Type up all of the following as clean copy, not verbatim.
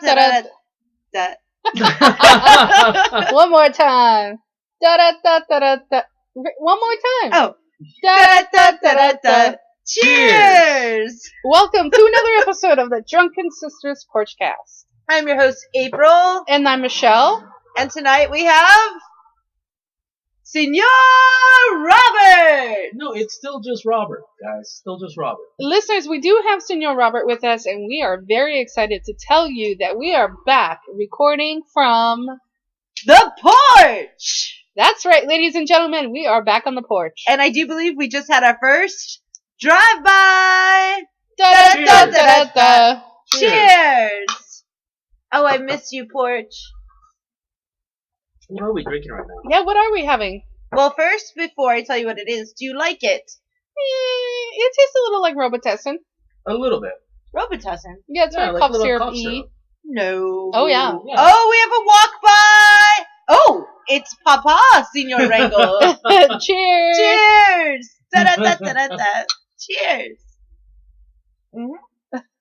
Da-da-da-da-da. One more time. Da-da-da-da-da-da. One more time. Oh. Da-da-da-da-da. Cheers! Welcome to another episode of the Drunken Sisters Porchcast. I'm your host, April. And I'm Michelle. And tonight we have... Senor Robert! No, it's still just Robert, guys. Still just Robert. Listeners, we do have Senor Robert with us, and we are very excited to tell you that we are back recording from... the porch! That's right, ladies and gentlemen, we are back on the porch. And I do believe we just had our first drive-by! Da-da-da-da-da-da. Cheers! Oh, I miss you, porch. What are we drinking right now? Yeah, what are we having? Well, first, before I tell you what it is, do you like it? It tastes a little like Robitussin. A little bit. Robitussin? Yeah, it's Yeah, very like cough little syrup cough y. syrup. No. Oh, yeah. Oh, we have a walk-by! Oh, it's Papa, Senor Wrangle. Cheers! Cheers! Da-da-da-da-da-da. Cheers!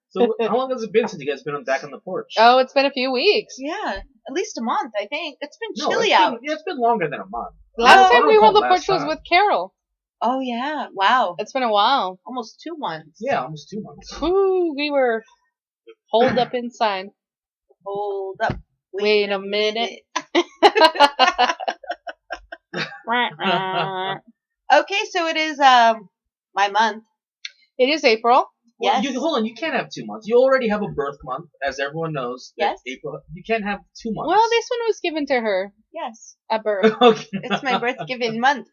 So, how long has it been since you guys been back on the porch? Oh, it's been a few weeks. Yeah, at least a month, I think. It's been No, chilly it's out. been, yeah, it's been longer than a month. Last Oh, time I we were on the recall porch last was time. with Carol. Oh, yeah. Wow. It's been a while. Almost 2 months. Yeah, almost 2 months. Whew, we were holed up inside. Hold up. Wait a minute. Okay, so it is, my month. It is April. Well, Yes. hold on, you can't have 2 months. You already have a birth month, as everyone knows. Yes. April. You can't have 2 months. Well, this one was given to her Yes. at birth. Okay. It's my birth-given month.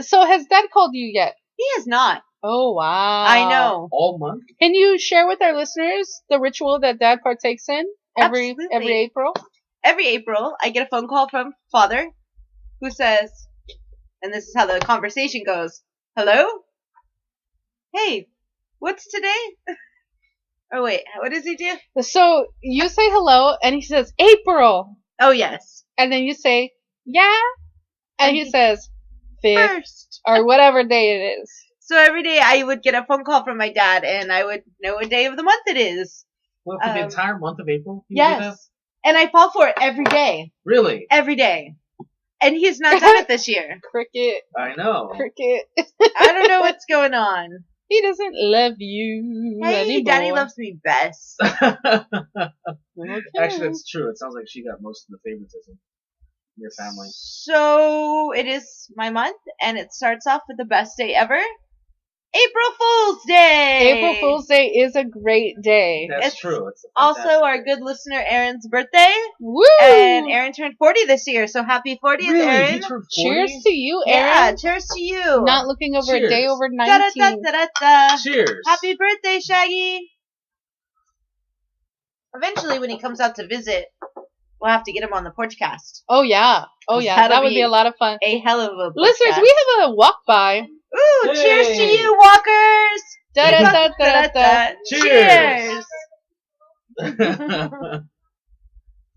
So has Dad called you yet? He is not. Oh, wow. I know. All month? Can you share with our listeners the ritual that Dad partakes in every Absolutely. April? Every April, I get a phone call from Father, who says, and this is how the conversation goes, hello? Hey, what's today? Oh, wait, what does he do? So you say hello, and he says, April. Oh, yes. And then you say, yeah. And he says, fifth, First. or whatever day it is. So every day I would get a phone call from my dad, and I would know what day of the month it is. Well, for the entire month of April? You do that? Yes. And I fall for it every day. Really? Every day. And he's not done it this year. Cricket, I know. cricket. I don't know what's going on. He doesn't love you Hey, anymore. Daddy loves me best. Actually, that's true. It sounds like she got most of the favoritism in your family. So it is my month, and it starts off with the best day ever. April Fool's Day! April Fool's Day is a great day. That's It's true. It's a Also, fantastic our day. good listener Aaron's birthday, Woo! and Aaron turned 40 this year, so happy 40th, Really? Aaron! He turned 40? Cheers to you, Yeah, Aaron. cheers to you! Not looking over a day Cheers. over 19. Da-da-da-da-da-da. Cheers. Happy birthday, Shaggy! Eventually, when he comes out to visit, we'll have to get him on the Porchcast. Oh, yeah. Oh, yeah. That'll That would be be a lot of fun. A hell of a Listeners, podcast. we have a walk by. Ooh, Hey. cheers to you, walkers! Da-da-da-da-da. Cheers!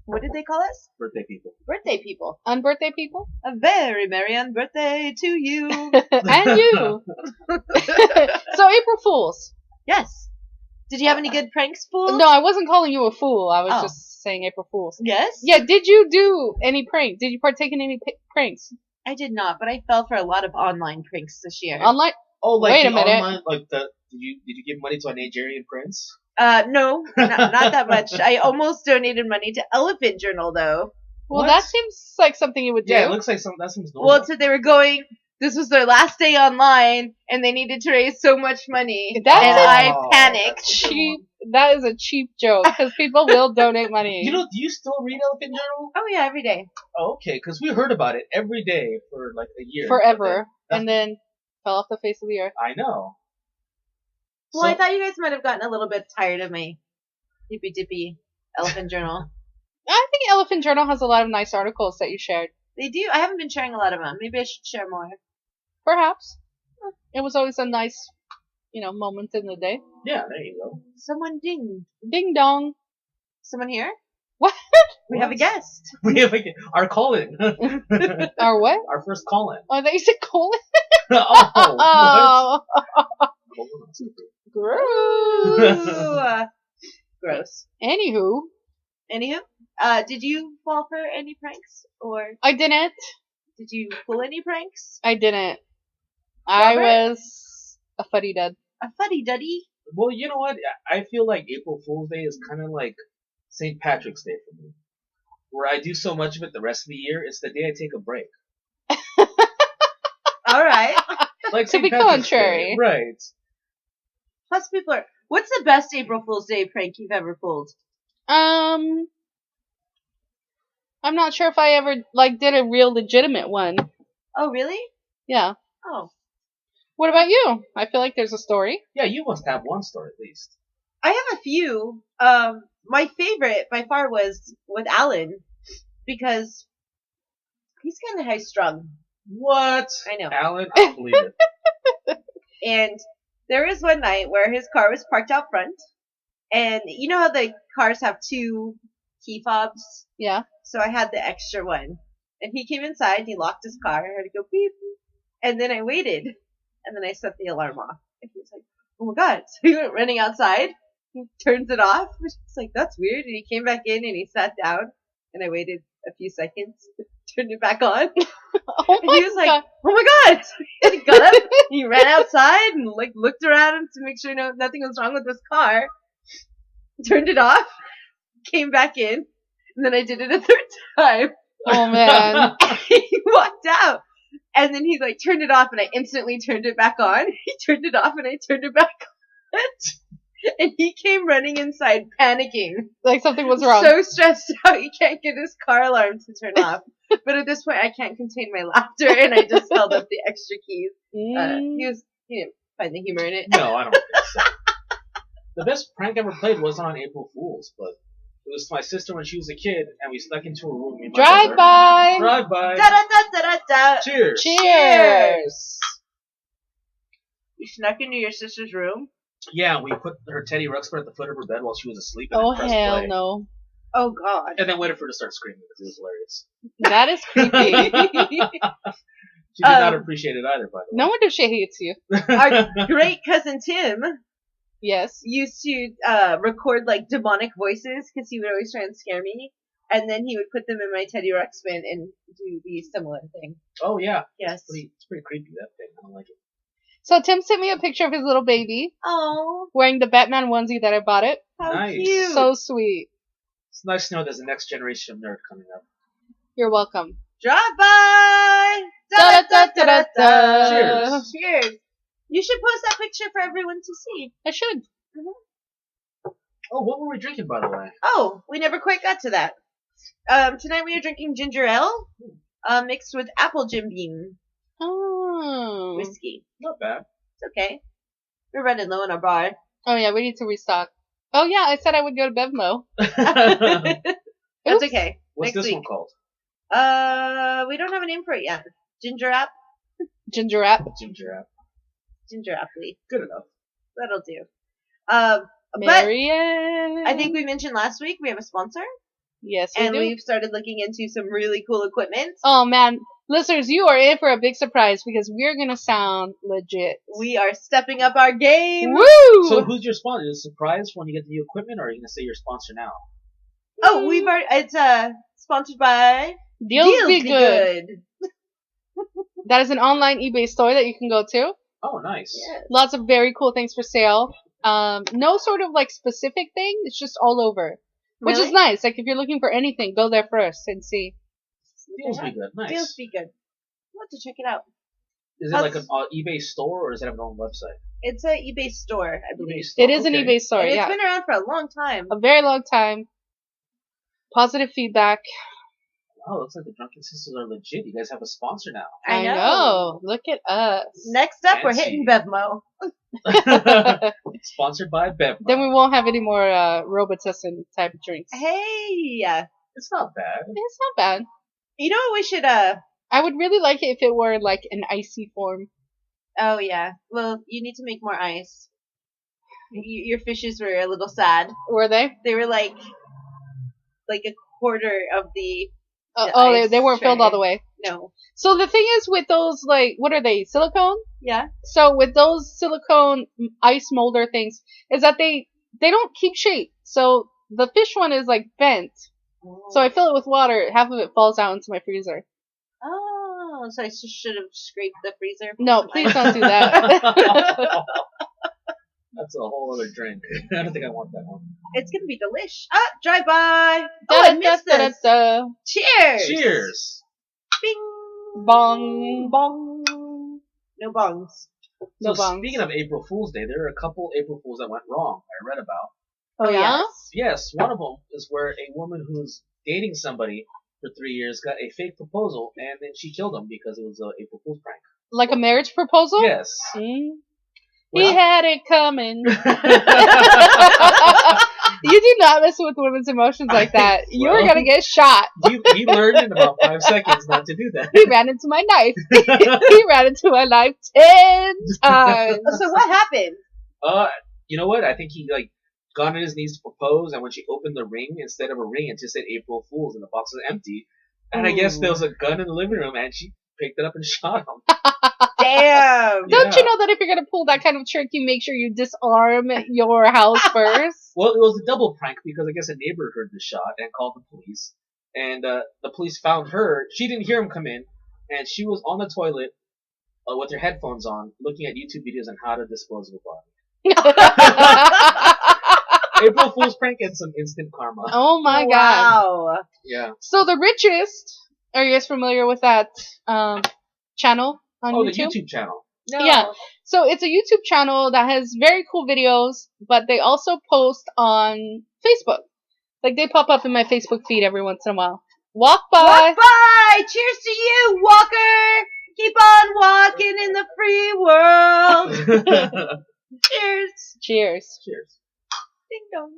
What did they call us? Birthday people. Birthday people. Unbirthday people? A very merry unbirthday to you. And you. So, April Fools. Yes. Did you have any good pranks, Fool? No, I wasn't calling you a fool. I was Oh. just saying April Fools. Yes? Yeah, did you do any pranks? Did you partake in any pranks? I did not, but I fell for a lot of online pranks this year. Online? Oh, like Wait the a minute. online, like the did you give money to a Nigerian prince? No, not that much. I almost donated money to Elephant Journal, though. Well, What? that seems like something you would do. Yeah, it looks like that seems normal. Well, so they were going, this was their last day online, and they needed to raise so much money. That's and a- I panicked. that's a good cheap. one. That is a cheap joke because people will donate money. Do you still read Elephant Journal? Oh, yeah, every day. Oh, okay, because we heard about it every day for like a year. forever, But and then fell off the face of the earth. I know. Well, I thought you guys might have gotten a little bit tired of my hippy dippy Elephant Journal. I think Elephant Journal has a lot of nice articles that you shared. They do. I haven't been sharing a lot of them. Maybe I should share more. Perhaps it was always a nice, moment in the day. Yeah, there you go. Someone dinged. Ding dong. Someone here? What? We have a guest. We have our call-in. Or what? Our first call-in. Oh, they said colon. Oh, Oh, what? gross. Ooh. Gross. Anywho, Anywho, did you fall for any pranks, or I didn't. did you pull any pranks? I didn't. I Robert? was a fuddy dud. A fuddy-duddy? Well, you know what? I feel like April Fool's Day is kind of like St. Patrick's Day for me, where I do so much of it the rest of the year. It's the day I take a break. All right. Like To St. be Patrick's Day. contrary. Right. Plus, people are. What's the best April Fool's Day prank you've ever pulled? I'm not sure if I ever did a real legitimate one. Oh, really? Yeah. Oh. What about you? I feel like there's a story. Yeah, you must have one story at least. I have a few. My favorite by far was with Alan, because he's kind of high strung. What? I know. Alan, I don't believe it. And there was one night where his car was parked out front, and you know how the cars have two key fobs? Yeah. So I had the extra one. And he came inside, he locked his car, I heard it go beep, and then I waited, and then I set the alarm off. And he was like, oh my god. So he went running outside, he turns it off, it's like, that's weird, and he came back in and he sat down, and I waited a few seconds, turned it back on, Oh and my he was like, God. oh my god! And he got up, he ran outside and looked around to make sure nothing was wrong with his car, turned it off, came back in, and then I did it a third time. Oh man. He walked out, and then he turned it off, and I instantly turned it back on. He turned it off, and I turned it back on. And he came running inside, panicking. Like something was wrong. So stressed out, he can't get his car alarm to turn off. But at this point, I can't contain my laughter, and I just held up the extra keys. He didn't find the humor in it. No, I don't think so. The best prank I ever played wasn't on April Fool's, but it was my sister when she was a kid, and we snuck into a room. Me and my Drive brother. by. Drive by. Da da da da da da. Cheers. Cheers. You snuck into your sister's room? Yeah, we put her Teddy Ruxpin at the foot of her bed while she was asleep. And Oh then pressed hell play. no. Oh god. And then waited for her to start screaming because it was hilarious. That is creepy. She did not appreciate it either, by the way. No wonder she hates you. Our great cousin Tim Yes. used to record demonic voices because he would always try and scare me, and then he would put them in my Teddy Ruxpin and do the similar thing. Oh yeah. Yes. It's pretty creepy, that thing. I don't like it. So Tim sent me a picture of his little baby Oh, wearing the Batman onesie that I bought it. how Nice. cute! So sweet. It's nice to know there's a next generation of nerd coming up. You're welcome. Drive by. Da da da da da. Cheers. Cheers. You should post that picture for everyone to see. I should. Oh, what were we drinking, by the way? Oh, we never quite got to that. Tonight we are drinking ginger ale, mixed with apple Jim Beam Oh. whiskey. Not bad. It's okay. We're running low on our bar. Oh yeah, we need to restock. Oh yeah, I said I would go to Bevmo. That's okay. What's Next this week. one called? We don't have a name for it yet. Ginger app? Ginger app. Ginger app. Ginger apple. Good enough. That'll do. But Marianne. I think we mentioned last week we have a sponsor, Yes, we and do. we've started looking into some really cool equipment. Oh man, listeners, you are in for a big surprise because we're gonna sound legit. We are stepping up our game. Woo! So who's your sponsor? Is it a surprise when you get the new equipment, or are you going to say your sponsor now? Oh, we've already, it's sponsored by Deals Be Good. That is an online eBay store that you can go to. Oh, nice. Yes. Lots of very cool things for sale. No sort of specific thing. It's just all over, which Really? is nice. Like if you're looking for anything, go there first and see. Deals be good. Nice. Deals be good. I'll have to check it out. Is it like an eBay store, or does it have its own website? It's an eBay store, I believe. eBay store. It is an Okay. eBay store. And it's Yeah, been around for a long time. a very long time. Positive feedback. Oh, looks like the Drunken Sisters are legit. You guys have a sponsor now. I know. Look at us. Next up, we're Fancy. hitting Bevmo. Sponsored by Bev. Then we won't have any more Robitussin type drinks. Hey, It's not bad. It's not bad. you know what we should I would really like it if it were like an icy form. Oh yeah. Well, you need to make more ice. Your fishes were a little sad. Were they? They were like a quarter of the They ice weren't filled all the tray. way. No. So the thing is with those, what are they? Silicone? Yeah. So with those silicone ice molder things, is that they don't keep shape. So The fish one is like bent. So I fill it with water. Half of it falls out into my freezer. Oh, so I should have scraped the freezer. No, please don't do that. That's a whole other drink. I don't think I want that one. It's gonna be delish. Ah, drive by. Oh, I missed this. Cheers. Cheers. Bing. Bong. Bong. No bongs. No So bongs. speaking of April Fool's Day, there are a couple April Fools that went wrong. I read about. Oh, yeah? Yes, one of them is where a woman who's dating somebody for 3 years got a fake proposal, and then she killed him because it was an April Fool's prank. Like a marriage proposal? Yes. Mm. Well- He had it coming. You do not mess with women's emotions like that. You're Well- gonna get shot. He learned in about 5 seconds not to do that. He ran into my knife. He ran into my knife 10 times. So what happened? You know what? I think he got on his knees to propose, and when she opened the ring, instead of a ring, it just said April Fools, and the box was empty. And I guess there was a gun in the living room, and she picked it up and shot him. Damn. Don't you know that if you're gonna pull that kind of trick, you make sure you disarm your house first? Well, it was a double prank because I guess a neighbor heard the shot and called the police. And the police found her. She didn't hear him come in, and she was on the toilet with her headphones on, looking at YouTube videos on how to dispose of a body. April Fool's prank and some instant karma. Oh my god. Wow. Yeah. So the richest, are you guys familiar with that channel on Oh, YouTube? the YouTube channel. No. Yeah. So it's a YouTube channel that has very cool videos, but they also post on Facebook. Like they pop up in my Facebook feed every once in a while. Walk by. Walk by. Cheers to you, Walker. Keep on walking in the free world. Cheers. Cheers. Cheers. Ding dong.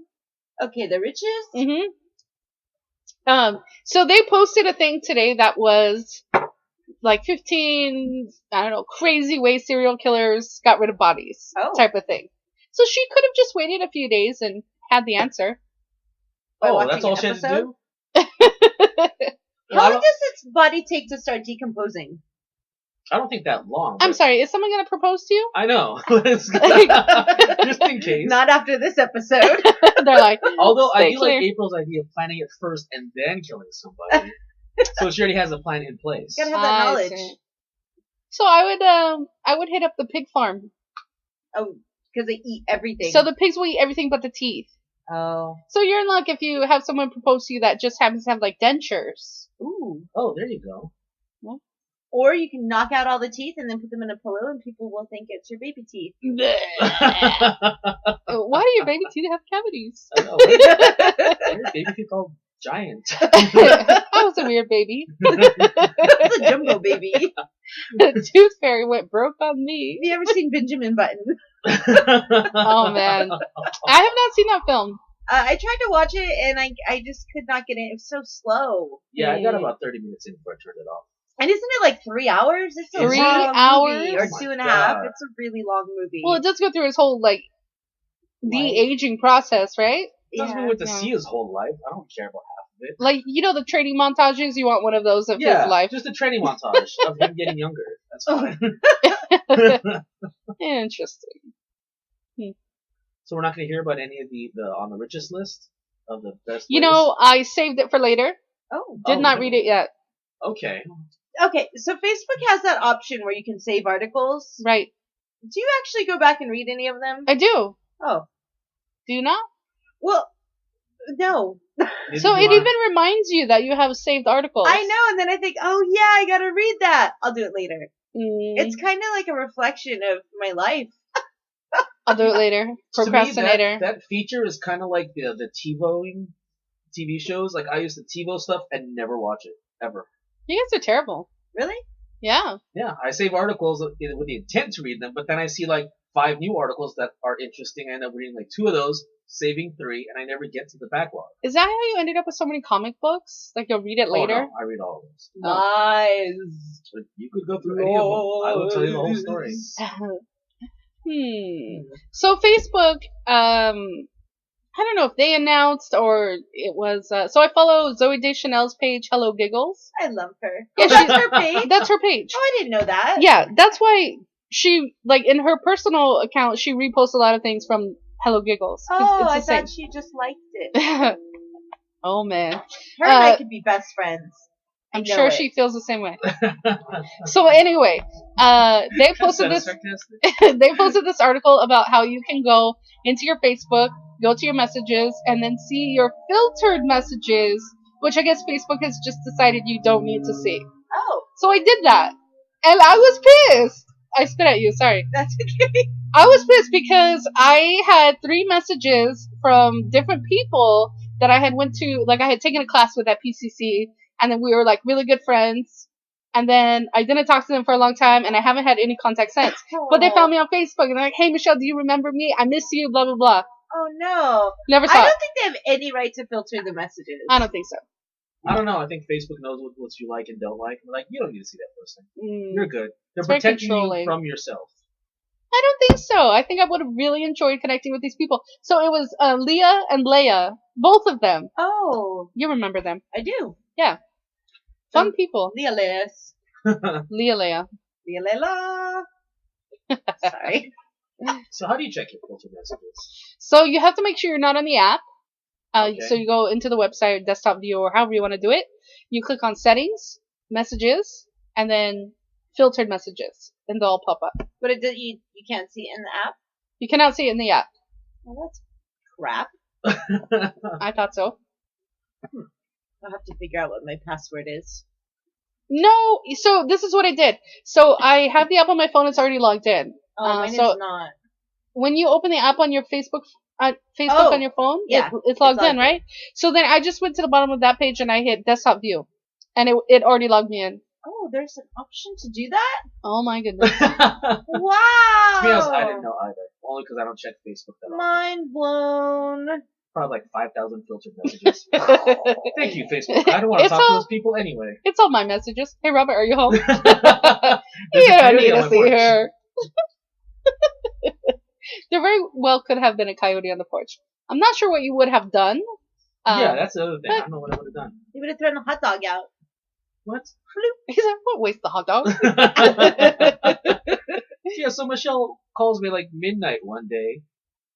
Okay, the riches. Mm-hmm. So they posted a thing today that was like 15, I don't know, crazy ways serial killers got rid of bodies type of thing. So she could have just waited a few days and had the answer. By Oh, watching that's all an she had to episode? do? How long does its body take to start decomposing? I don't think that long. I'm but- sorry, is someone going to propose to you? I know. Just in case. Not after this episode. They're like, Although I stay do clear. like April's idea of planning it first and then killing somebody. So she already has a plan in place. Gotta have that I knowledge. see. So I would hit up the pig farm. Oh, because they eat everything. So the pigs will eat everything but the teeth. Oh. So you're in luck if you have someone propose to you that just happens to have like dentures. Ooh. Oh, there you go. Or you can knock out all the teeth and then put them in a pillow and people will think it's your baby teeth. Why do your baby teeth have cavities? I know. Your baby could call giant. That was a weird baby. It's a jumbo baby. The tooth fairy went broke on me. Have you ever seen Benjamin Button? Oh man, I have not seen that film. I tried to watch it and I just could not get in. It was so slow. Yeah, I got about 30 minutes in before I turned it off. And isn't it like 3 hours? It's a 3 long hours? movie, or Oh my 2.5. God. It's a really long movie. Well, it does go through his whole like de-aging process, right? It doesn't mean we have to see his whole life. I don't care about half of it. Like you know the training montages. You want one of those of Yeah, his life. just a training montage of him getting younger. That's fine. Interesting. So we're not going to hear about any of the on the richest list of the best. You ways? know, I saved it for later. Oh. Did Oh, not no. read it yet. Okay. Okay, so Facebook has that option where you can save articles. Right. Do you actually go back and read any of them? I do. Oh. Do you not? Well, no. Didn't So you it want- even reminds you that you have saved articles. I know, and then I think, oh yeah, I gotta read that. I'll do it later. Mm, It's kind of like a reflection of my life. I'll do it later. To me, Procrastinator. that feature is kind of like the TiVoing TV shows. Like I used to TiVo stuff and never watch it ever. You guys are terrible. Really? Yeah. Yeah, I save articles with the intent to read them, but then I see like 5 new articles that are interesting. I end up reading like 2 of those, saving 3, and I never get to the backlog. Is that how you ended up with so many comic books? Like you'll read it later? Oh, no, I read all of those. Nice. But you could go through any of them. I will tell you the whole story. So Facebook, I don't know if they announced or it was. So I follow Zoe Deschanel's page, Hello Giggles. I love her. Yeah, Oh, that's her page? That's her page. Oh, I didn't know that. Yeah, that's why she, like, in her personal account, she reposts a lot of things from Hello Giggles. Oh, It's I the same. thought she just liked it. Oh man. Her and I could be best friends. I'm sure she feels the same way. So anyway, they posted this. They posted this article about how you can go into your Facebook, go to your messages, and then see your filtered messages, which I guess Facebook has just decided you don't need to see. Oh. So I did that, and I was pissed. I spit at you. Sorry. That's okay. I was pissed because I had 3 messages from different people that I had went to, like I had taken a class with at PCC, and then we were like really good friends, and then I didn't talk to them for a long time, and I haven't had any contact since. But they found me on Facebook, and they're like, "Hey Michelle, do you remember me? I miss you, blah blah blah." Oh no. Never saw I it. don't think they have any right to filter the messages. I don't think so. I don't know. I think Facebook knows what you like and don't like. Like, you don't need to see that person. You're good. They're It's very protecting you controlling. from yourself. I don't think so. I think I would have really enjoyed connecting with these people. So it was Leah and Leia, both of them. Oh. You remember them? I do. Yeah. Fun people. Leah Liz. Leah Leia. Leah Layla. Sorry. So how do you check your filter messages? So you have to make sure you're not on the app. Okay. So you go into the website, desktop view, or however you want to do it. You click on settings, messages, and then filtered messages, and they'll all pop up. But you can't see it in the app? You cannot see it in the app. Well, that's crap. I thought so. I'll have to figure out what my password is. No, so this is what I did. So I have the app on my phone. It's already logged in. Oh, mine is not. When you open the app on your Facebook on your phone, yeah, it's logged in, right? So then I just went to the bottom of that page and I hit desktop view, and it already logged me in. Oh, there's an option to do that? Oh my goodness! Wow! To be honest, I didn't know either. Only because I don't check Facebook that often. Mind blown. Probably like 5,000 filtered messages. Thank you, Facebook. I don't want to talk to those people anyway. It's all my messages. Hey, Robert, are you home? There's You a don't need coyote on to my see porch. her. There very well could have been a coyote on the porch. I'm not sure what you would have done. Yeah, that's the other thing. I don't know what I would have done. You would have thrown the hot dog out. What? He said, "What waste the hot dog?" Yeah, so Michelle calls me like midnight one day.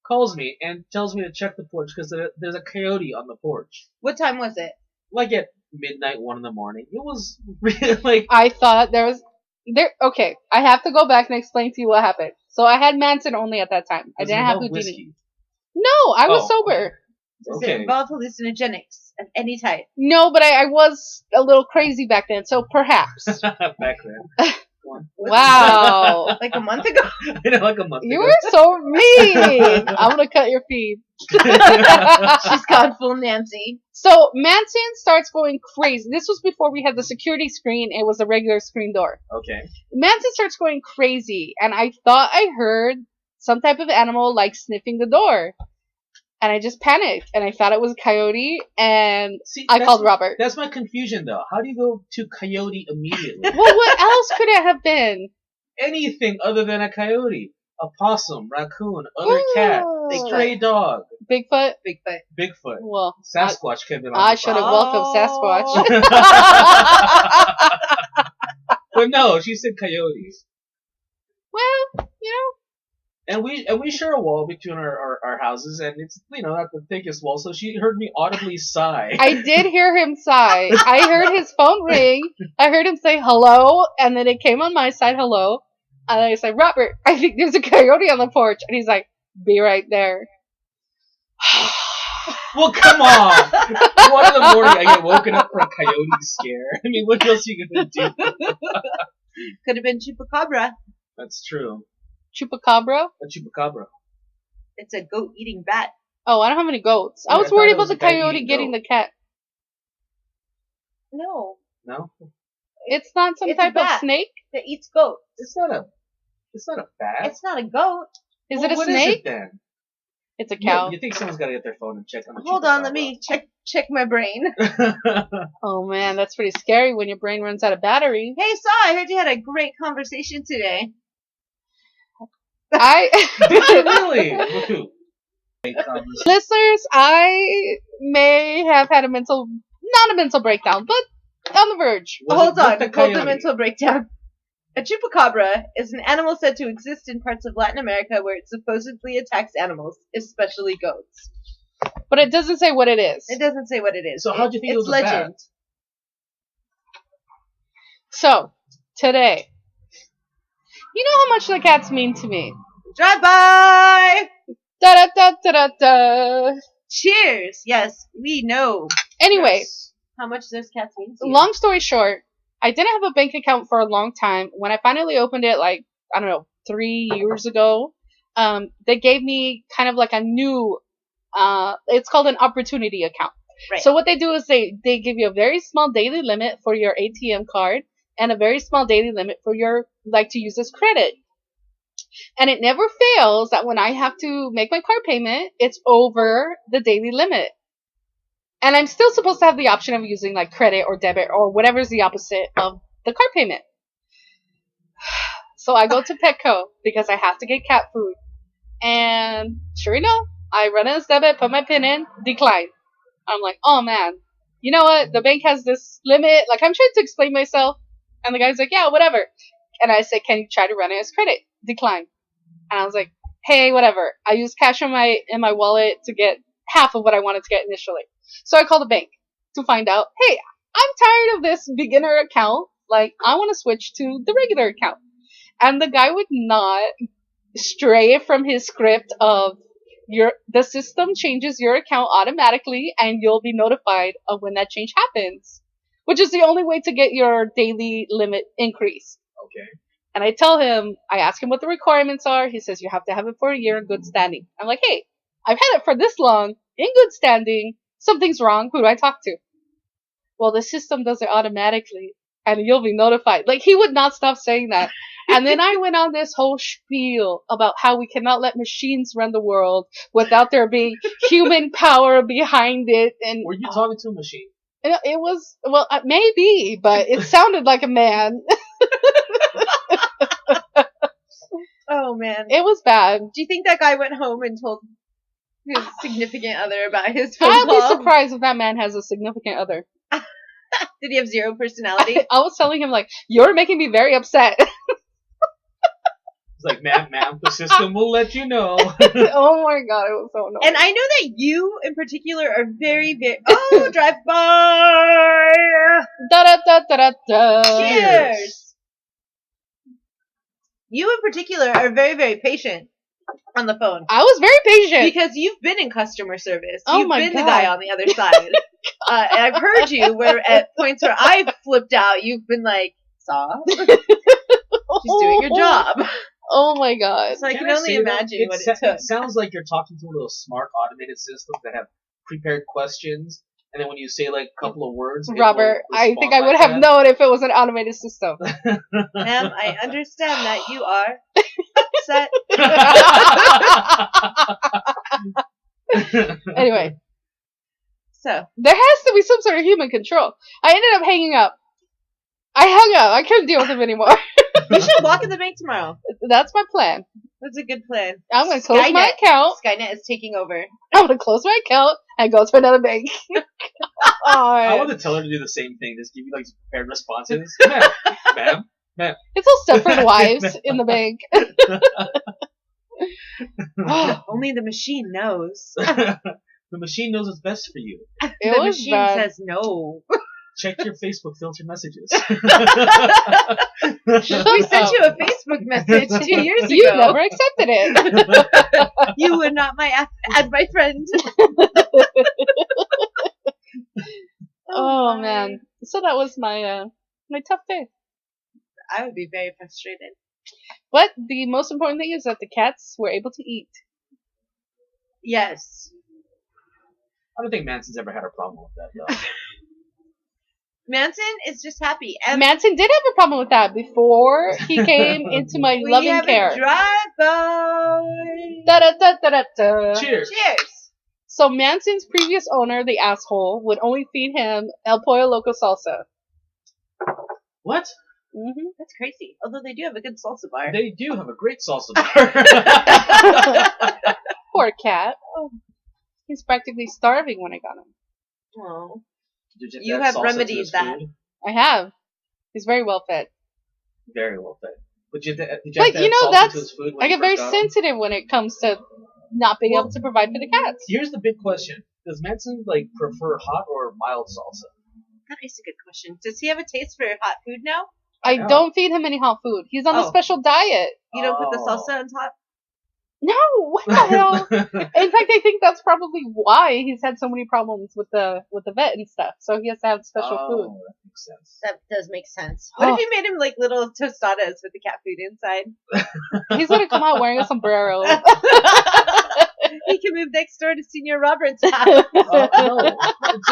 Calls me and tells me to check the porch because there's a coyote on the porch. What time was it? Like at midnight, 1 a.m. It was really like... I thought there. Okay, I have to go back and explain to you what happened. So I had Manson only at that time. I didn't have Houdini. Whiskey? No, I was sober. Does it involve hallucinogenics of any type? No, but I was a little crazy back then, so perhaps. Back then. Wow. Like a month ago? I know, like a month ago. You were so mean. I'm gonna cut your feed. She's gone full Nancy. So Manson starts going crazy. This was before we had the security screen. It was a regular screen door. Okay. Manson starts going crazy, and I thought I heard some type of animal like sniffing the door. And I just panicked, and I thought it was a coyote, and I called Robert. That's my confusion, though. How do you go to coyote immediately? Well, what else could it have been? Anything other than a coyote. A possum, raccoon, other cat, stray dog. Bigfoot? Bigfoot. Well, Sasquatch came in. I should have welcomed Sasquatch. But no, she said coyotes. Well, you know. And we share a wall between our houses, and it's not the thickest wall. So she heard me audibly sigh. I did hear him sigh. I heard his phone ring. I heard him say hello, and then it came on my side, hello. And I said, Robert, I think there's a coyote on the porch. And he's like, be right there. Well, come on. 1 in the morning, I get woken up for a coyote scare. I mean, what else are you gonna do? Could have been chupacabra. That's true. Chupacabra? A chupacabra. It's a goat-eating bat. Oh, I don't have any goats. I was worried about the coyote getting the cat. No. No? It's not some type of snake? That eats goats. It's not a bat. It's not a goat. Is it a snake? What is it then? It's a cow. You think someone's got to get their phone and check on the Hold on, let me check my brain. Oh man, that's pretty scary when your brain runs out of battery. Hey, I heard you had a great conversation today. Really? With who? Listeners, I may have had not a mental breakdown, but on the verge. Hold on, hold the mental breakdown. A chupacabra is an animal said to exist in parts of Latin America where it supposedly attacks animals, especially goats. But it doesn't say what it is. It doesn't say what it is. So how'd you think it was a legend. bat? So, today, you know how much the cats mean to me. Drive by! Da da da da da da. Cheers! Yes, we know. Anyway, Yes. How much those cats mean to you. Long story short, I didn't have a bank account for a long time. When I finally opened it, 3 years ago, they gave me kind of like a new, it's called an opportunity account. Right. So what they do is they give you a very small daily limit for your ATM card and a very small daily limit for your, to use as credit. And it never fails that when I have to make my card payment, it's over the daily limit. And I'm still supposed to have the option of using credit or debit or whatever is the opposite of the card payment. So I go to Petco because I have to get cat food. And sure enough, I run as debit, put my PIN in, decline. I'm like, oh man, you know what? The bank has this limit. I'm trying to explain myself. And the guy's like, yeah, whatever. And I said, can you try to run it as credit? Decline. And I was like, hey, whatever. I used cash in my wallet to get half of what I wanted to get initially. So I called the bank to find out, hey, I'm tired of this beginner account. I want to switch to the regular account. And the guy would not stray from his script of the system changes your account automatically and you'll be notified of when that change happens, which is the only way to get your daily limit increased. Okay. And I ask him what the requirements are. He says you have to have it for a year in good standing. I'm like, hey, I've had it for this long in good standing. Something's wrong. Who do I talk to? Well, the system does it automatically and you'll be notified. He would not stop saying that. And then I went on this whole spiel about how we cannot let machines run the world without there being human power behind it. And were you talking to a machine? It was, well, maybe, but it sounded like a man. Oh man, it was bad. Do you think that guy went home and told his significant other about his phone I'd call? be surprised if that man has a significant other. Did he have zero personality? I was telling him you're making me very upset. It's like, ma'am, the system will let you know. Oh my god, it was so annoying. And I know that you, in particular, are very, very... Oh, drive by! Da-da-da-da-da-da. Cheers! You, in particular, are very, very patient on the phone. I was very patient. Because you've been in customer service. Oh you've my been God. the guy on the other side. And I've heard you where at points where I've flipped out, you've been like, Saw? She's doing your job. Oh my god. So I can only imagine what it took. It sounds like you're talking to one of those smart automated systems that have prepared questions, and then when you say a couple of words, Robert, I think I would have known if it was an automated system. Ma'am, I understand that you are upset. Anyway. So. There has to be some sort of human control. I ended up hanging up. I hung up. I couldn't deal with him anymore. You should walk in the bank tomorrow. That's my plan. That's a good plan. I'm going to close my account. Skynet is taking over. I'm going to close my account and go to another bank. I want to tell her to do the same thing. Just give you prepared responses. Ma'am. It's all Stepford Wives in the bank. Only the machine knows. The machine knows what's best for you. The machine says no. Check your Facebook filter messages. We sent you a Facebook message 2 years ago. You never accepted it. You would not add my friend. Oh man. So that was my tough day. I would be very frustrated. But the most important thing is that the cats were able to eat. Yes. I don't think Manson's ever had a problem with that, though. Manson is just happy. And Manson did have a problem with that before he came into my loving care. Drive-by. Da-da-da-da-da-da. Cheers. Cheers. So Manson's previous owner, the asshole, would only feed him El Pollo Loco salsa. What? Mm-hmm. That's crazy. Although they do have a good salsa bar. They do have a great salsa bar. Poor cat. Oh, he's practically starving when I got him. Oh. Did You add have salsa to remedied his that. food? I have. He's very well fed. Very well fed. But did you have But to add salt into his food when I you get very first got him? sensitive when it comes to not being able to provide for the cats. Here's the big question: does Manson prefer hot or mild salsa? That is a good question. Does he have a taste for hot food now? I don't feed him any hot food. He's on a special diet. You don't put the salsa on top? No, what the hell? In fact, I think that's probably why he's had so many problems with the vet and stuff. So he has to have special food. That makes sense. That does make sense. What if you made him little tostadas with the cat food inside? He's gonna come out wearing a sombrero. He can move next door to Senior Robert's house. No,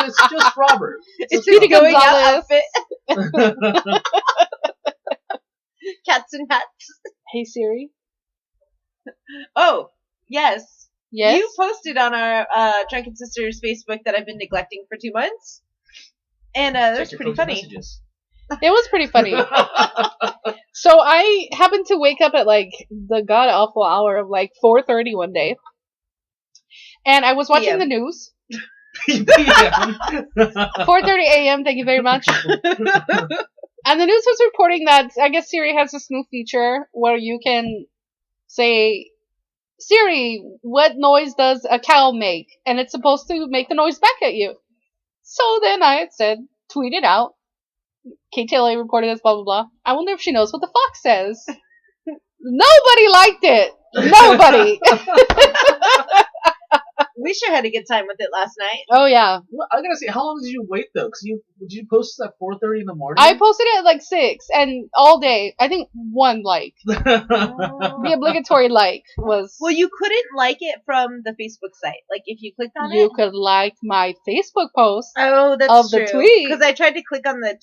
it's just Robert. It's his going out outfit. Cats and hats. Hey Siri. Oh, yes. Yes? You posted on our Drunken Sisters Facebook that I've been neglecting for 2 months. And that was pretty funny. Messages. It was pretty funny. So I happened to wake up at the god awful hour of 4:30 one day. And I was watching the news. 4:30 a.m., thank you very much. And the news was reporting that I guess Siri has this new feature where you can say, Siri, what noise does a cow make? And it's supposed to make the noise back at you. So then I said, tweet it out. KTLA reported this, blah, blah, blah. I wonder if she knows what the fox says. Nobody liked it. Nobody. We sure had a good time with it last night. Oh, yeah. Well, I gotta say, how long did you wait, though? Because did you post this at 4:30 in the morning? I posted it at 6, and all day, I think one like. The obligatory like was... Well, you couldn't like it from the Facebook site. If you clicked on it... You could like my Facebook post. Oh, that's of true. The tweet. Because I tried to click on the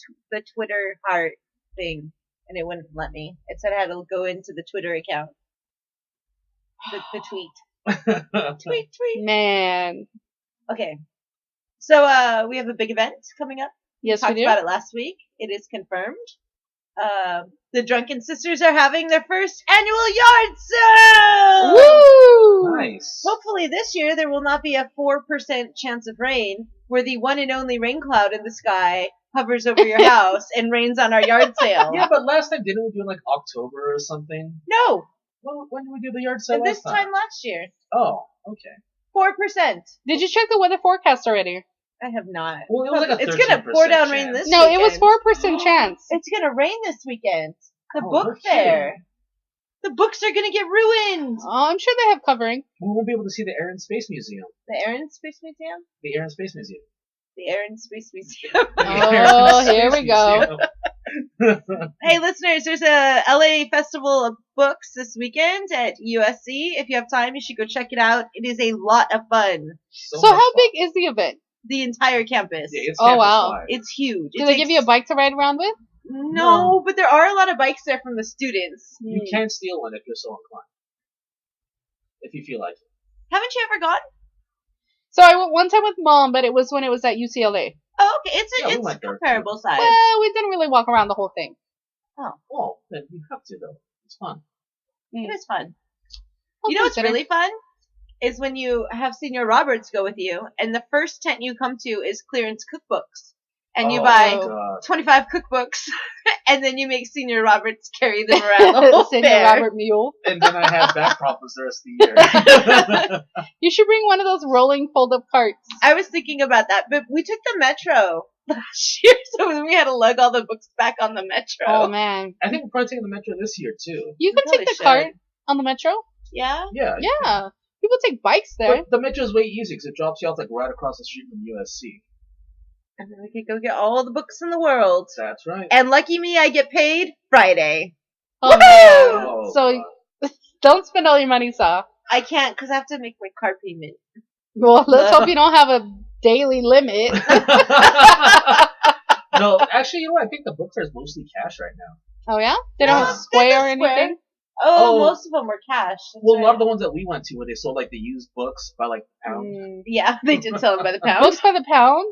Twitter heart thing, and it wouldn't let me. It said I had to go into the Twitter account. The tweet. Tweet. Man. Okay. So, we have a big event coming up. Yes, we talked about it last week. It is confirmed. The Drunken Sisters are having their first annual yard sale! Woo! Nice. Hopefully this year there will not be a 4% chance of rain, where the one and only rain cloud in the sky hovers over your house and rains on our yard sale. Yeah, but last time didn't we do it October or something? No. When did we do the yard sale This time last year. Oh, okay. 4%. Did you check the weather forecast already? I have not. Well, it was a It's gonna pour down rain this No, weekend. it was 4% chance. It's gonna rain this weekend. The Oh, book no fair. kidding. The books are gonna get ruined. Oh, I'm sure they have covering. We won't be able to see the Air and Space Museum. The Air and Space Museum? The Air and Space Museum. The Air and Space Museum. Oh, here we go. Hey, listeners, there's a LA Festival of Books this weekend at USC. If you have time, you should go check it out. It is a lot of fun. So how big is the event? The entire campus. Yeah, it's Oh, wow. campus-wide. It's huge. Do they give you a bike to ride around with? No, but there are a lot of bikes there from the students. You can steal one if you're so inclined. If you feel like it. Haven't you ever gone? So I went one time with Mom, but it was when it was at UCLA. Oh, okay. It's we it's went there, comparable size. Well, we didn't really walk around the whole thing. Well, then you have to, though. It's fun. It is fun. I'll You know what's consider. really fun? Is when you have Senior Roberts go with you, and the first tent you come to is clearance cookbooks. And you buy God. 25 cookbooks, and then you make Senior Roberts carry them around the whole Senior fair. Robert Mule. And then I have back problems the rest of the year. You should bring one of those rolling fold-up carts. I was thinking about that, but we took the metro last year, so then we had to lug all the books back on the metro. Oh, man. I think we're probably taking the metro this year, too. You can Probably take the should. cart on the metro. Yeah? Yeah. Yeah. People take bikes there. But the metro's way easy because it drops you off right across the street from USC. And then we could go get all the books in the world. That's right. And lucky me, I get paid Friday. Oh, Woohoo! man. Oh, So God. don't spend all your money, Saw. I can't because I have to make my car payment. Well, let's hope you don't have a daily limit. No, actually, you know what? I think the book fair is mostly cash right now. Oh, yeah? They don't have No, Square there's or a Square. anything? Oh, Oh. most of them were cash. That's Well, a lot right. of the ones that we went to where they sold the used books by the pound. Yeah, they did sell them by the pound. Books by the pound?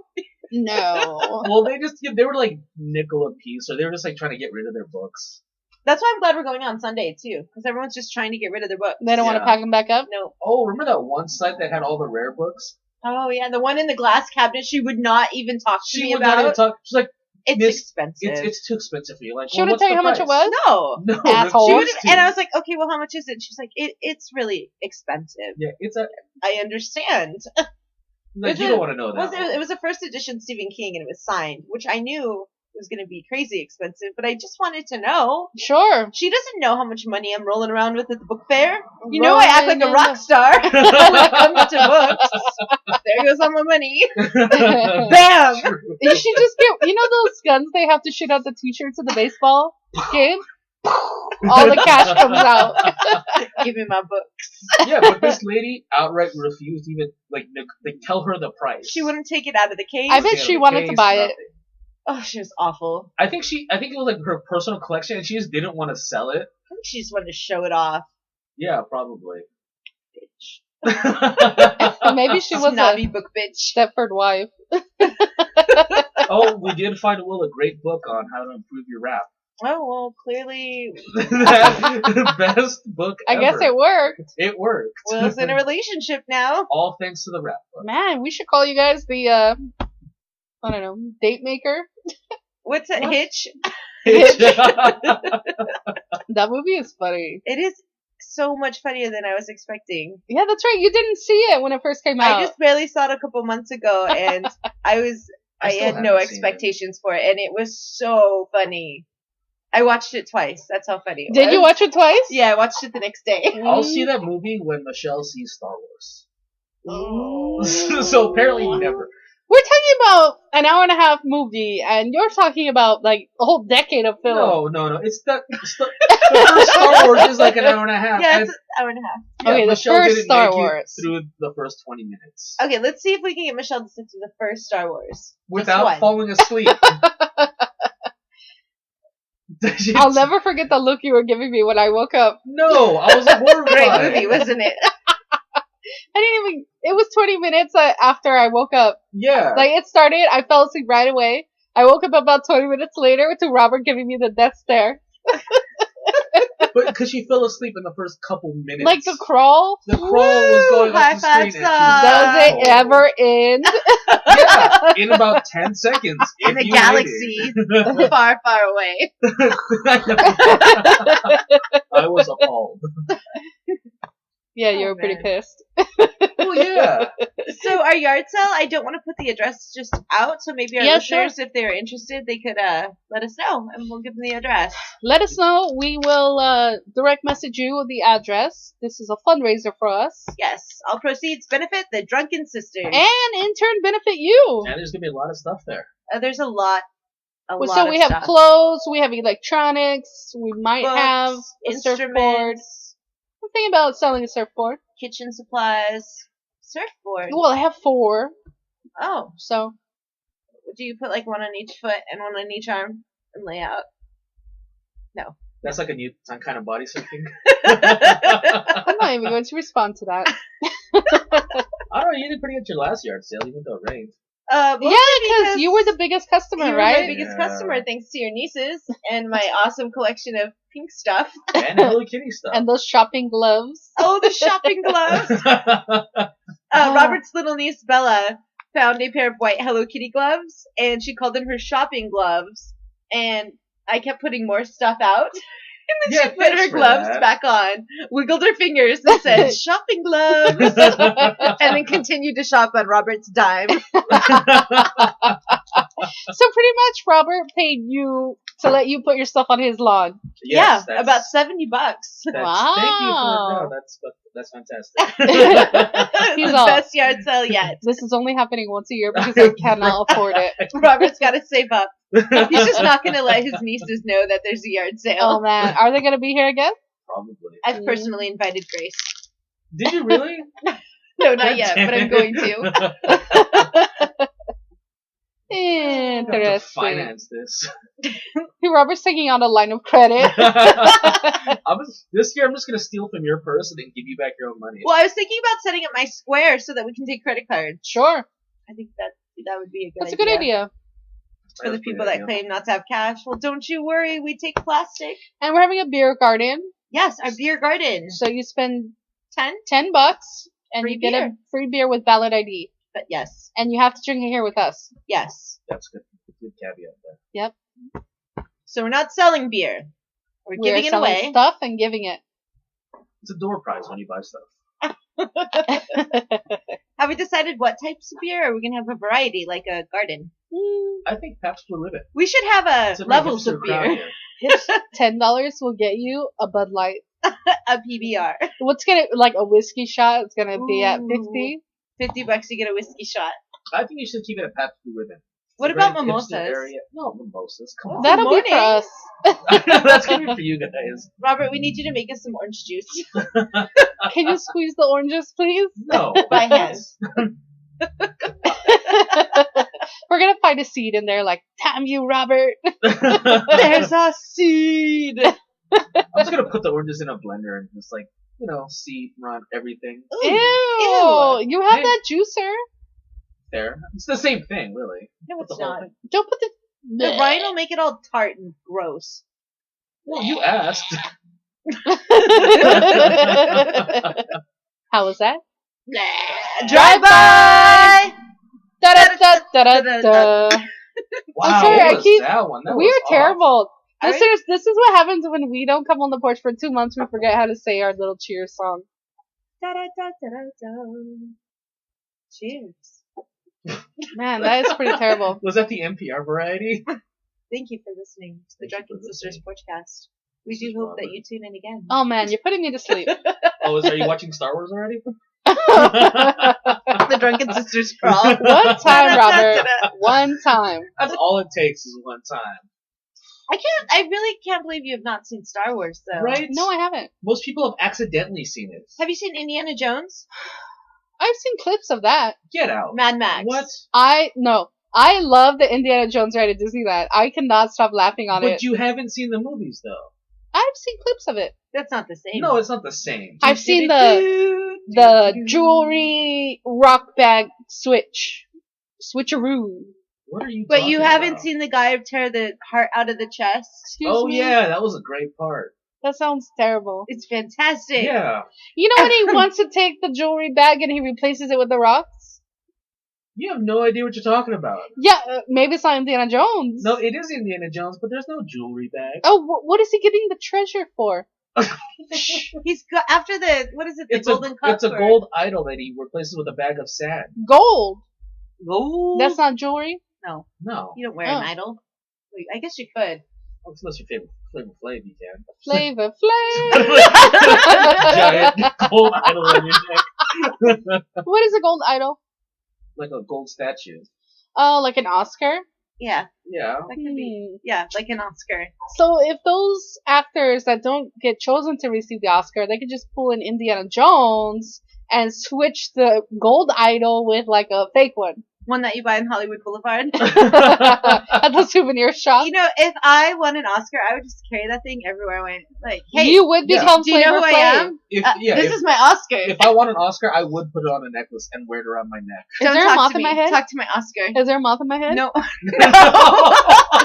No. Well, they were nickel a piece, so they were just trying to get rid of their books. That's why I'm glad we're going on Sunday, too, because everyone's just trying to get rid of their books. They don't want to Yeah. pack them back up? No. Oh, remember that one site that had all the rare books? Oh, yeah, the one in the glass cabinet she would not even talk to She me would not even about. talk. She's like, It's expensive. It's too expensive for you. Like, She wouldn't tell you how much it was? No. Asshole. And I was like, okay, well, how much is it? And she's like, it's really expensive. Yeah, I understand. Like, you don't want to know that. It was a first edition Stephen King, and it was signed, which I knew was going to be crazy expensive, but I just wanted to know. Sure. She doesn't know how much money I'm rolling around with at the book fair. You know I act like a rock star when it comes to books. There goes all my money. Bam! You should just get, those guns they have to shoot out the t-shirts in the baseball game? All the cash comes out. Give me my books. Yeah, but this lady outright refused even, like, they tell her the price. She wouldn't take it out of the case. I bet she wanted to buy it. Oh, she was awful. I think it was like her personal collection, and she just didn't want to sell it. I think she just wanted to show it off. Yeah, probably. Bitch. Maybe she was snobby book bitch. Stepford wife. Oh, we did find Will a great book on how to improve your rap. Oh, well, clearly. Best book ever. I guess it worked. It worked. Will's in a relationship now. All thanks to the rap book. Man, we should call you guys the, I don't know, date maker. What's a hitch? That movie is funny. It is so much funnier than I was expecting. Yeah, that's right. You didn't see it when it first came out. I just barely saw it a couple months ago, and I had no expectations for it, and it was so funny. I watched it twice. That's how funny it was. Did you watch it twice? Yeah, I watched it the next day. I'll see that movie when Michelle sees Star Wars. Oh. So apparently never. We're talking about an hour and a half movie, and you're talking about like a whole decade of film. No. It's the first Star Wars is like an hour and a half. Yeah, it's an hour and a half. Yeah, okay, Michelle the first didn't Star make Wars. it through the first 20 minutes. Okay, let's see if we can get Michelle to sit through the first Star Wars. Without falling asleep. I'll never forget the look you were giving me when I woke up. No, I was horrified. Great movie, wasn't it? I didn't even. It was 20 minutes after I woke up. Yeah. Like, it started, I fell asleep right away. I woke up about 20 minutes later to Robert giving me the death stare. But because she fell asleep in the first couple minutes. Like the crawl? The crawl was going high off the screen. five Does it ever end? Yeah, in about 10 seconds. In a galaxy far, far away. I was appalled. Yeah, you were pretty pissed. Well, yeah. So our yard sale, I don't want to put the address just out, so maybe our listeners, if they're interested, they could let us know, and we'll give them the address. Let us know. We will direct message you the address. This is a fundraiser for us. Yes, all proceeds benefit the Drunken Sisters. And in turn benefit you. And there's going to be a lot of stuff there. There's a lot of So we have stuff. clothes, we have electronics, we might Books, have a surfboard. I'm thinking about selling a surfboard. Kitchen supplies, surfboard. Well, I have 4. Oh. So. Do you put like one on each foot and one on each arm and lay out? No. That's like a new kind of body surfing. I'm not even going to respond to that. I don't know, you did pretty good your last yard sale, even though it rained. Yeah, because you were the biggest customer, you right? were my biggest customer, thanks to your nieces and my awesome collection of pink stuff. And Hello Kitty stuff. And those shopping gloves. Oh, the shopping gloves. Robert's little niece, Bella, found a pair of white Hello Kitty gloves, and she called them her shopping gloves. And I kept putting more stuff out. And then she put her gloves back on, wiggled her fingers, and said, shopping gloves! And then continued to shop on Robert's dime. So pretty much Robert paid you to let you put your stuff on his lawn. Yes, yeah, about $70. Wow. Thank you for that's fantastic. He's the best yard sale yet. This is only happening once a year because I cannot afford it. Robert's got to save up. He's just not going to let his nieces know that there's a yard sale. Oh man, are they going to be here again? Probably. I've personally invited Grace. Did you really? No, not yet, but I'm going to. Interesting. Finance this. Robert's taking out a line of credit. This year I'm just going to steal from your purse and then give you back your own money. Well, I was thinking about setting up my Square so that we can take credit cards. Sure. I think that would be a good idea. That's a good idea. For the people that claim not to have cash. Well, don't you worry, we take plastic. And we're having a beer garden. Yes, our beer garden. So you spend $10 $10 and free you get beer. a free beer with valid ID. But yes. And you have to drink it here with us. Yes. That's good. Good caveat there. Yep. So we're not selling beer. We're giving it away. Stuff and giving it. It's a door prize when you buy stuff. Have we decided what types of beer? Or are we going to have a variety, like a garden? I think Pabst Blue Ribbon. We should have levels of beer. $10 will get you a Bud Light. A PBR. What's gonna, like a whiskey shot, it's gonna be at $50. $50 you get a whiskey shot. I think you should keep it at Pabst Blue Ribbon. What about mimosas? No, mimosas. Come on. That'll be for us. That's gonna be for you guys. Robert, we need you to make us some orange juice. Can you squeeze the oranges, please? No. By hand. We're gonna find a seed in there, like, damn you, Robert. There's a seed. I'm just gonna put the oranges in a blender and just seed run everything. Ew. You have that juicer. There. It's the same thing, really. No, it's not. Don't put The rind will make it all tart and gross. Well, you asked. How was that? Drive-by! Da-da-da-da-da-da. Wow, I'm sorry, what was that one? That we was are terrible. Are Listeners, this is what happens when we don't come on the porch for 2 months. We forget how to say our little cheers song. Cheers. Man, that is pretty terrible. Was that the NPR variety? Thank you for listening to the Drunken Sisters podcast. We do hope that you tune in again. Oh man, you're putting me to sleep. Are you watching Star Wars already? The Drunken Sisters crawl. One time, Robert. One time. That's all it takes is one time. I really can't believe you have not seen Star Wars, though. Right? No, I haven't. Most people have accidentally seen it. Have you seen Indiana Jones? I've seen clips of that. Get out. Mad Max. What? I love the Indiana Jones ride at Disneyland. I cannot stop laughing on it. But you haven't seen the movies, though. I've seen clips of it. That's not the same. No, it's not the same. I've seen the jewelry rock bag switcheroo. What are you But talking you haven't about? seen the guy tear the heart out of the chest? Oh, yeah, that was a great part. That sounds terrible. It's fantastic. Yeah. You know when he wants to take the jewelry bag and he replaces it with the rocks? You have no idea what you're talking about. Yeah, maybe it's not Indiana Jones. No, it is Indiana Jones, but there's no jewelry bag. Oh, what is he getting the treasure for? He's got, after the, what is it, the golden cup? It's a gold idol that he replaces with a bag of sand. Gold. Gold? That's not jewelry? No. No. You don't wear an idol. Wait, I guess you could. Oh, unless your favorite Flavor Flav, you can. Flavor Flav. Giant gold idol on your neck. What is a gold idol? Like a gold statue. Oh, like an Oscar? Yeah. Yeah. That could be. Yeah, like an Oscar. So if those actors that don't get chosen to receive the Oscar, they could just pull in Indiana Jones and switch the gold idol with like a fake one. One that you buy in Hollywood Boulevard. At the souvenir shop. You know, if I won an Oscar, I would just carry that thing everywhere I went. Like, hey, you would become do you know who I am? This is my Oscar. If I want an Oscar, I would put it on a necklace and wear it around my neck. Is there a moth in my head? Talk to my Oscar. Is there a moth in my head? No.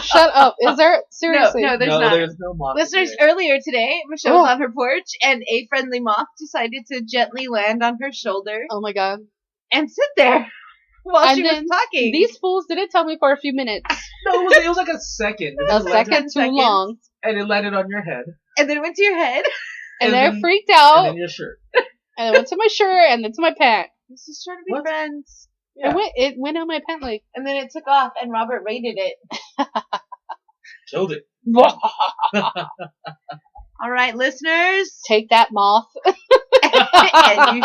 Shut up. Is there? Seriously. No, there's not. There's no moth. Listeners, earlier today, Michelle was on her porch, and a friendly moth decided to gently land on her shoulder. Oh my god. And sit there while she was talking. These fools didn't tell me for a few minutes. No, it was like a second. A second too long. And it landed on your head. And then it went to your head. And they're freaked out. And then your shirt. And it went to my shirt and then to my pant. Let's just trying to be friends. Yeah. It went on my pant leg. And then it took off and Robert raided it. Killed it. All right, listeners. Take that, moth. And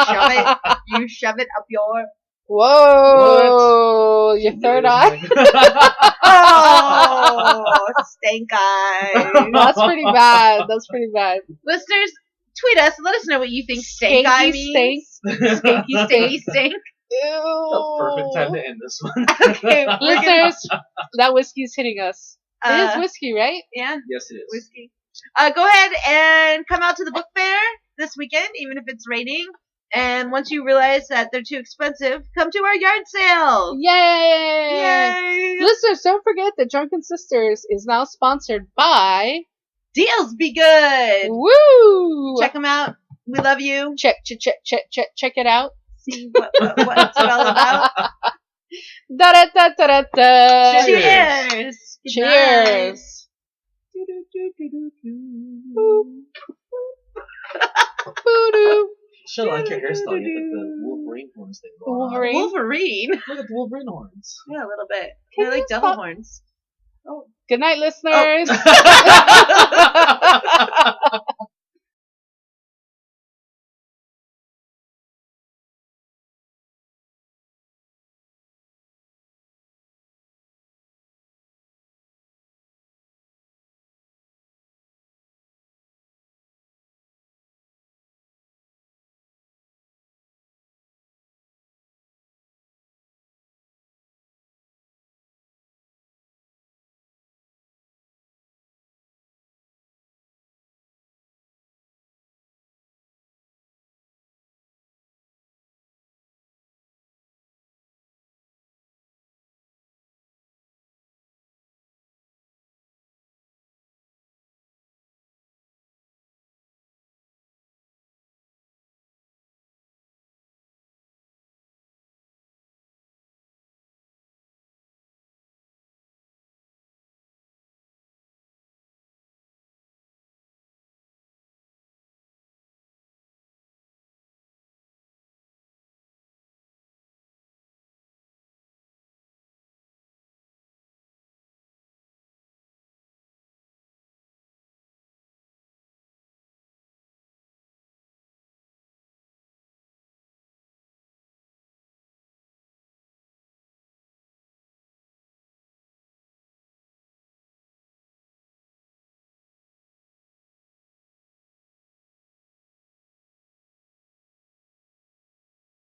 you shove it up your... Whoa! Your third eye. Oh, stank eye. That's pretty bad. That's pretty bad. Listeners, tweet us. Let us know what you think stank eye means. Stinky, stinky, stink. Ew. Perfect time to end this one. Okay, listeners, that whiskey's hitting us. It is whiskey, right? Yeah. Yes, it is. Whiskey. Go ahead and come out to the book fair this weekend, even if it's raining. And once you realize that they're too expensive, come to our yard sale. Yay! Yay! Listeners, don't forget that Drunken Sisters is now sponsored by Deals Be Good. Woo! Check them out. We love you. Check it out. see what's it all about. Da da da da da da. Cheers! Good Cheers! Boo-doo. Should like your hairstyle. You have like the Wolverine horns thing going on. Wolverine? Look at the Wolverine horns. Yeah, a little bit. Can They're like you devil stop? horns. Oh. Good night, listeners. Oh.